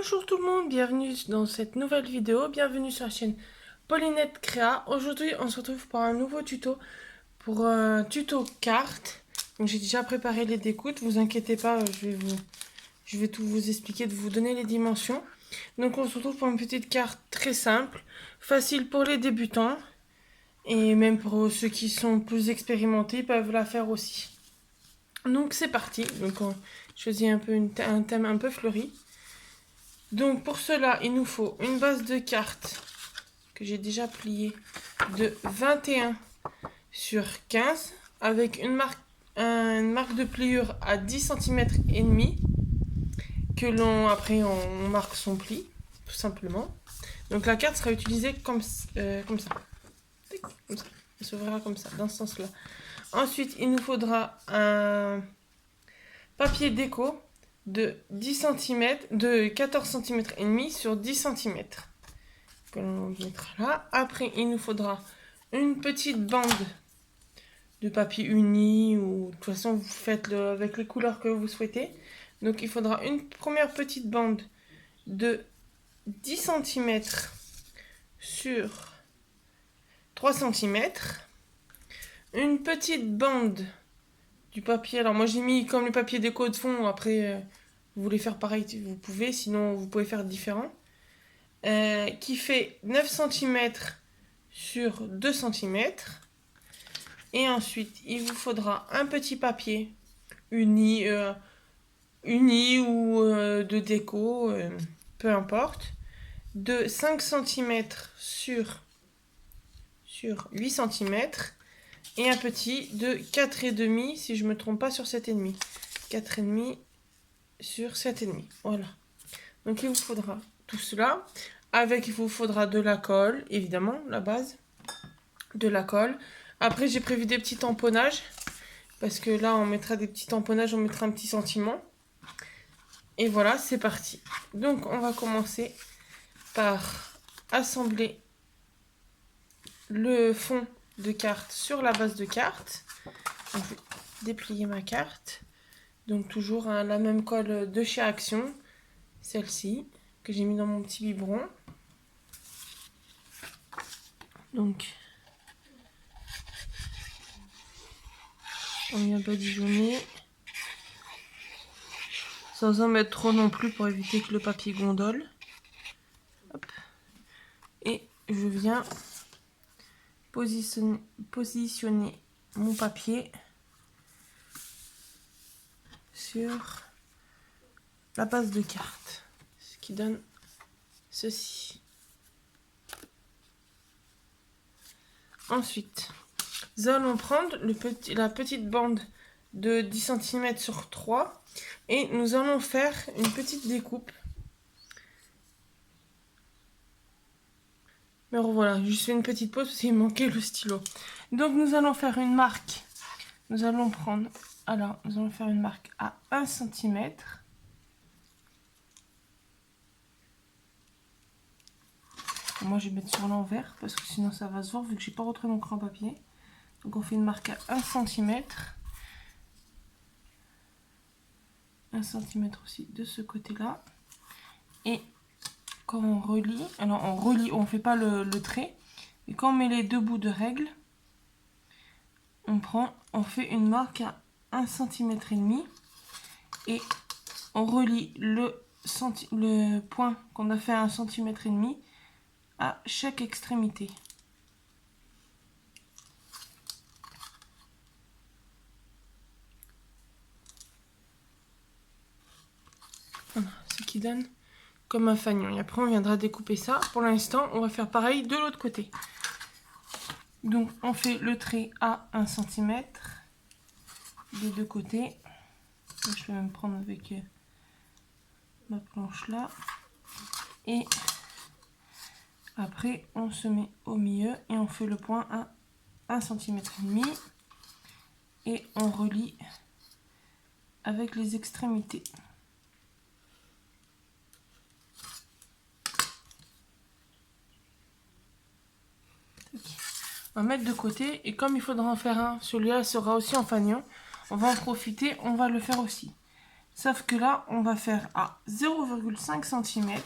Bonjour tout le monde, bienvenue dans cette nouvelle vidéo, bienvenue sur la chaîne Paulinette Créa. Aujourd'hui on se retrouve pour un nouveau tuto, pour un tuto carte. Donc j'ai déjà préparé les découpes, vous inquiétez pas, je vais tout vous expliquer, de vous donner les dimensions. Donc on se retrouve pour une petite carte très simple, facile pour les débutants. Et même pour ceux qui sont plus expérimentés, ils peuvent la faire aussi. Donc c'est parti, donc on choisit un thème un peu fleuri. Donc pour cela, il nous faut une base de carte que j'ai déjà pliée de 21 sur 15 avec une marque de pliure à 10 cm et demi que après on marque son pli tout simplement. Donc la carte sera utilisée comme ça. Comme ça. Elle s'ouvrira comme ça, dans ce sens-là. Ensuite, il nous faudra un papier déco de 10 cm, de 14 cm et demi sur 10 cm. Que l'on mettra là. Après, il nous faudra une petite bande de papier uni ou de toute façon vous faites avec les couleurs que vous souhaitez. Donc il faudra une première petite bande de 10 cm sur 3 cm. Une petite bande du papier. Alors moi j'ai mis comme le papier déco de fond. Après vous voulez faire pareil, vous pouvez. Sinon vous pouvez faire différent. Qui fait 9 cm sur 2 cm. Et ensuite, il vous faudra un petit papier uni ou de déco, peu importe, de 5 cm sur 8 cm. Et un petit de 4,5 si je ne me trompe pas sur 7,5. 4,5 sur 7,5. Voilà. Donc il vous faudra tout cela. Il vous faudra de la colle, évidemment, la base. De la colle. Après, j'ai prévu des petits tamponnages. Parce que là, on mettra des petits tamponnages, on mettra un petit sentiment. Et voilà, c'est parti. Donc, on va commencer par assembler le fond de carte sur la base de carte. Donc, je vais déplier ma carte. Donc, toujours la même colle de chez Action. Celle-ci, que j'ai mis dans mon petit biberon. Donc, on vient badigeonner. Sans en mettre trop non plus pour éviter que le papier gondole. Hop. Et je viens positionner mon papier sur la base de carte. Ce qui donne ceci. Ensuite, nous allons prendre la petite bande de 10 cm sur 3 et nous allons faire une petite découpe. Mais voilà, je fais une petite pause parce qu'il manquait le stylo. Donc nous allons faire une marque. Nous allons faire une marque à 1 cm. Moi je vais mettre sur l'envers parce que sinon ça va se voir vu que j'ai pas retrouvé mon crayon papier. Donc on fait une marque à 1 cm. 1 cm aussi de ce côté-là. Et quand on relie, alors on fait pas le trait, et quand on met les deux bouts de règle, on fait une marque à 1 cm et demi et on relie le point qu'on a fait à 1 cm et demi à chaque extrémité. Voilà, ce qui donne comme un fanion. Et après on viendra découper ça. Pour l'instant on va faire pareil de l'autre côté. Donc on fait le trait à 1 cm des deux côtés. Je vais même prendre avec ma planche là. Et après on se met au milieu et on fait le point à 1 cm et demi. Et on relie avec les extrémités. On va mettre de côté et comme il faudra en faire un, celui-là sera aussi en fanion, on va en profiter, on va le faire aussi. Sauf que là, on va faire à 0,5 cm.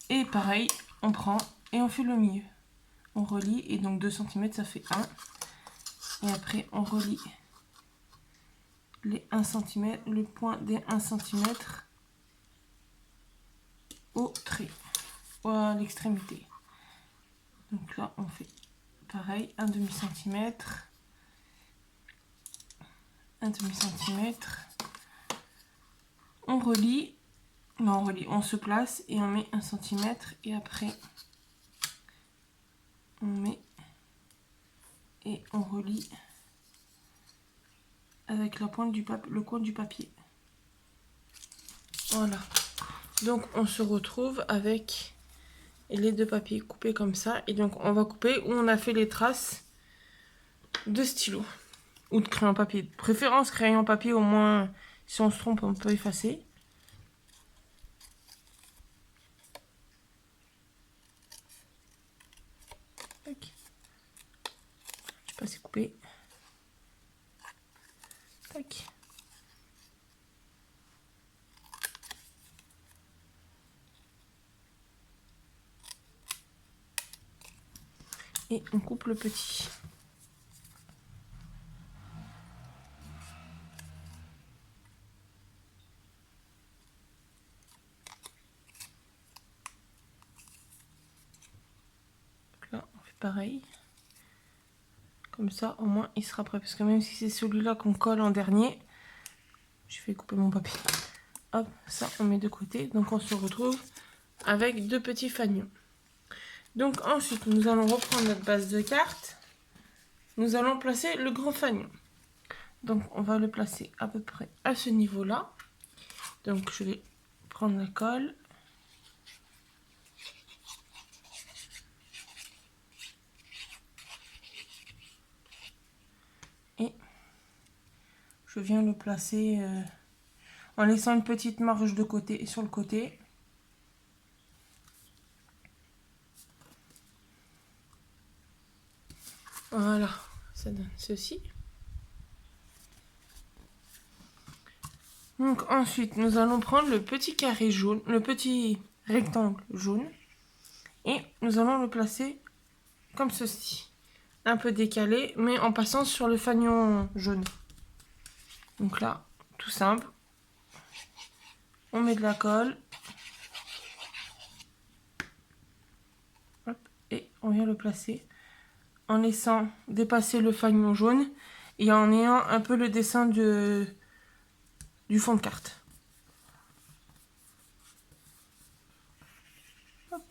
Et pareil, on prend et on fait le milieu. On relie et donc 2 cm, ça fait 1. Et après, on relie les 1 cm, le point des 1 cm au trait, ou à l'extrémité. Donc là, on fait pareil, un demi-centimètre, un demi-centimètre. On relie, non, on relie, on se place et on met 1 cm et après on met et on relie avec la pointe du le coin du papier. Voilà. Donc on se retrouve avec les deux papiers coupés comme ça. Et donc on va couper où on a fait les traces de stylo ou de crayon papier. De préférence crayon papier, au moins si on se trompe on peut effacer. Tac. Je sais pas si coupé. Tac. Et on coupe le petit. Donc là, on fait pareil. Comme ça, au moins, il sera prêt. Parce que même si c'est celui-là qu'on colle en dernier, je vais couper mon papier. Hop, ça, on met de côté. Donc, on se retrouve avec deux petits fanions. Donc, ensuite, nous allons reprendre notre base de cartes. Nous allons placer le grand fanion. Donc, on va le placer à peu près à ce niveau-là. Donc, je vais prendre la colle. Et je viens le placer en laissant une petite marge de côté sur le côté. Voilà, ça donne ceci. Donc ensuite, nous allons prendre le petit carré jaune, le petit rectangle jaune. Et nous allons le placer comme ceci. Un peu décalé, mais en passant sur le fanion jaune. Donc là, tout simple. On met de la colle. Hop, et on vient le placer en laissant dépasser le fanion jaune et en ayant un peu le dessin du fond de carte. Hop.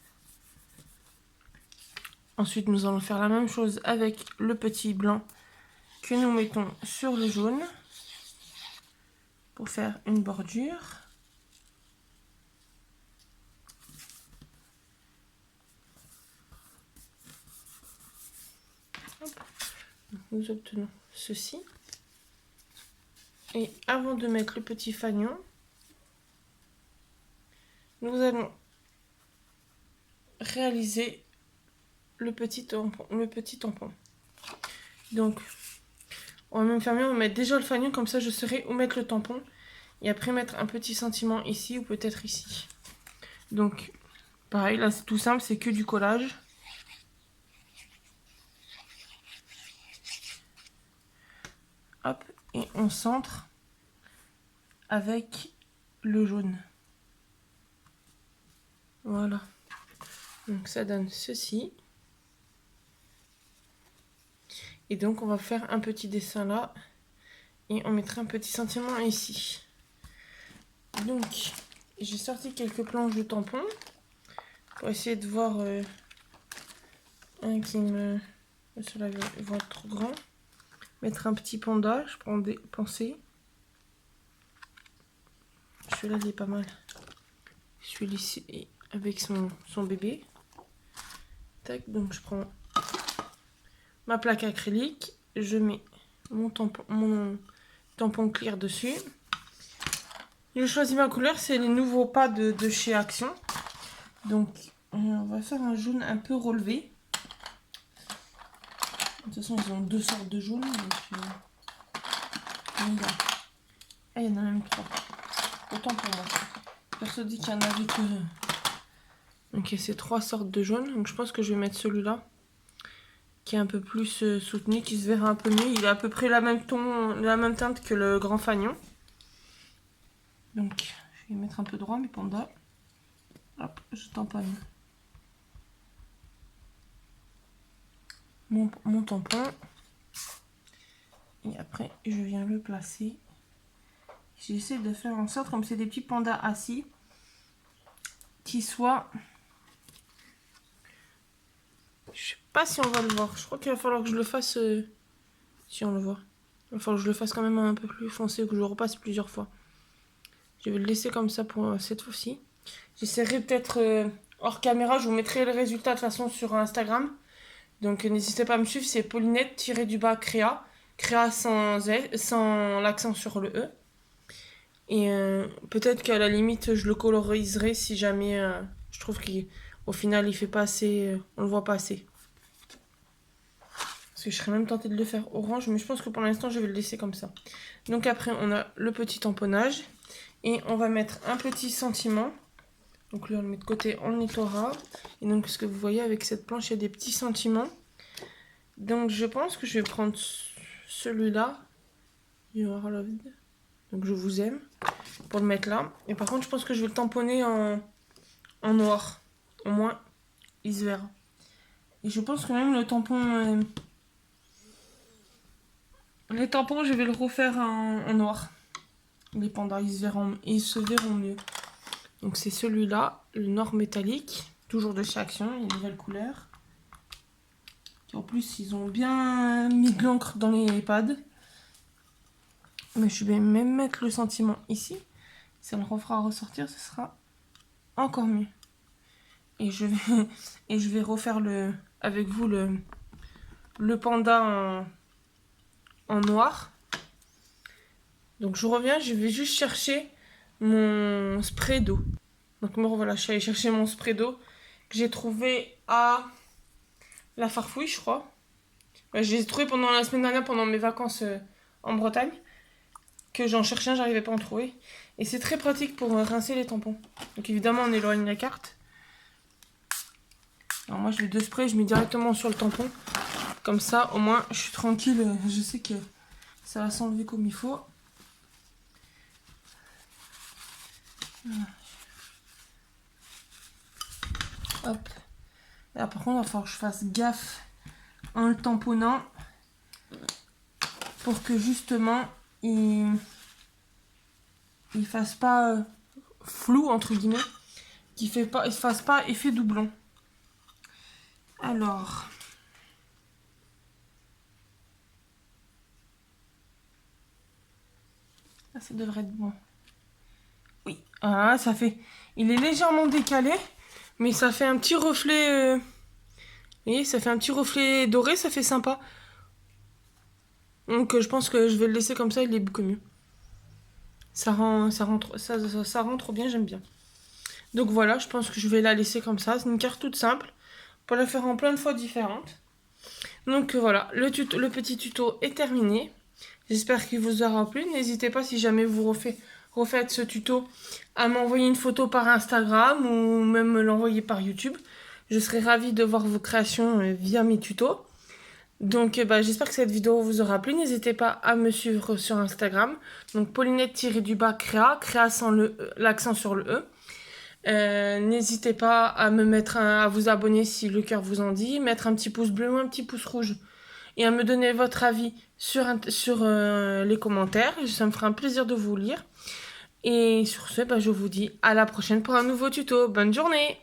Ensuite, nous allons faire la même chose avec le petit blanc que nous mettons sur le jaune pour faire une bordure. Hop. Nous obtenons ceci. Et avant de mettre le petit fanion, nous allons réaliser le petit tampon. Donc, on va même fermer, on va mettre déjà le fanion, comme ça je saurai où mettre le tampon. Et après mettre un petit sentiment ici ou peut-être ici. Donc, pareil, là c'est tout simple, c'est que du collage. Hop, et on centre avec le jaune. Voilà. Donc ça donne ceci. Et donc on va faire un petit dessin là. Et on mettra un petit sentiment ici. Donc j'ai sorti quelques planches de tampons. Pour essayer de voir un qui me... Celui-là va être trop grand. Mettre un petit panda, je prends des pensées. Celui-là il est pas mal. Celui-là ici avec son bébé. Tac, donc je prends ma plaque acrylique, je mets mon tampon clear dessus. Je choisis ma couleur, c'est les nouveaux pas de chez Action. Donc on va faire un jaune un peu relevé. De toute façon ils ont deux sortes de jaune. Donc, Ah, il y en a même 3. Autant pour moi. Personne dit qu'il y en avait que... Ok, c'est 3 sortes de jaune. Donc je pense que je vais mettre celui-là. Qui est un peu plus soutenu, qui se verra un peu mieux. Il a à peu près la même teinte que le grand fanion. Donc je vais mettre un peu droit mes pandas. Hop, je tamponne. Mon tampon. Et après, je viens le placer. J'essaie de faire en sorte, comme c'est des petits pandas assis, qu'ils soient... Je sais pas si on va le voir. Je crois qu'il va falloir que je le fasse... Si on le voit. Il va falloir que je le fasse quand même un peu plus foncé, que je le repasse plusieurs fois. Je vais le laisser comme ça pour cette fois-ci. J'essaierai peut-être hors caméra. Je vous mettrai le résultat de toute façon sur Instagram. Donc n'hésitez pas à me suivre. C'est Paulinette-Créa. Créa sans l'accent sur le E. Et peut-être qu'à la limite, je le coloriserai si jamais je trouve qu'au final, il fait pas assez... on le voit pas assez. Parce que je serais même tentée de le faire orange. Mais je pense que pour l'instant, je vais le laisser comme ça. Donc après, on a le petit tamponnage. Et on va mettre un petit sentiment. Donc là, on le met de côté, on le nettoiera. Et donc, ce que vous voyez avec cette planche, il y a des petits sentiments. Donc, je pense que je vais prendre celui-là. You are loved. Donc, je vous aime. Pour le mettre là. Et par contre, je pense que je vais le tamponner en noir. Au moins, il se verra. Et je pense que même le tampon... les tampons, je vais le refaire en noir. Les pandas, ils se verront mieux. Donc c'est celui-là, le noir métallique, toujours de chez Action, une nouvelle couleur. En plus, ils ont bien mis de l'encre dans les pads. Mais je vais même mettre le sentiment ici. Si on le refera ressortir, ce sera encore mieux. Et je vais refaire avec vous le panda en noir. Donc je reviens, je vais juste chercher mon spray d'eau. Donc me revoilà, je suis allée chercher mon spray d'eau que j'ai trouvé à la Farfouille, je crois. Ouais, je l'ai trouvé pendant la semaine dernière, pendant mes vacances en Bretagne. Que j'en cherchais un, j'arrivais pas à en trouver. Et c'est très pratique pour rincer les tampons. Donc évidemment, on éloigne la carte. Alors moi, je mets 2 sprays, je mets directement sur le tampon. Comme ça, au moins, je suis tranquille. Je sais que ça va s'enlever comme il faut. Voilà. Hop. Là, par contre, il va falloir que je fasse gaffe en le tamponnant. Pour que justement, il fasse pas flou, entre guillemets. Il fasse pas effet doublon. Alors... là, ça devrait être bon. Oui, ah, ça fait... il est légèrement décalé, mais ça fait un petit reflet... vous voyez, ça fait un petit reflet doré, ça fait sympa. Donc je pense que je vais le laisser comme ça, il est beaucoup mieux. Ça rend trop bien, j'aime bien. Donc voilà, je pense que je vais la laisser comme ça. C'est une carte toute simple, pour la faire en plein de fois différentes. Donc voilà, le petit tuto est terminé. J'espère qu'il vous aura plu. N'hésitez pas, si jamais vous refaites ce tuto, à m'envoyer une photo par Instagram ou même me l'envoyer par YouTube. Je serai ravie de voir vos créations via mes tutos. Donc j'espère que cette vidéo vous aura plu. N'hésitez pas à me suivre sur Instagram. Donc Paulinette-Créa, Créa sans l'accent sur le E. N'hésitez pas à à vous abonner si le cœur vous en dit. Mettre un petit pouce bleu ou un petit pouce rouge. Et à me donner votre avis sur les commentaires. Ça me fera un plaisir de vous lire. Et sur ce, je vous dis à la prochaine pour un nouveau tuto. Bonne journée!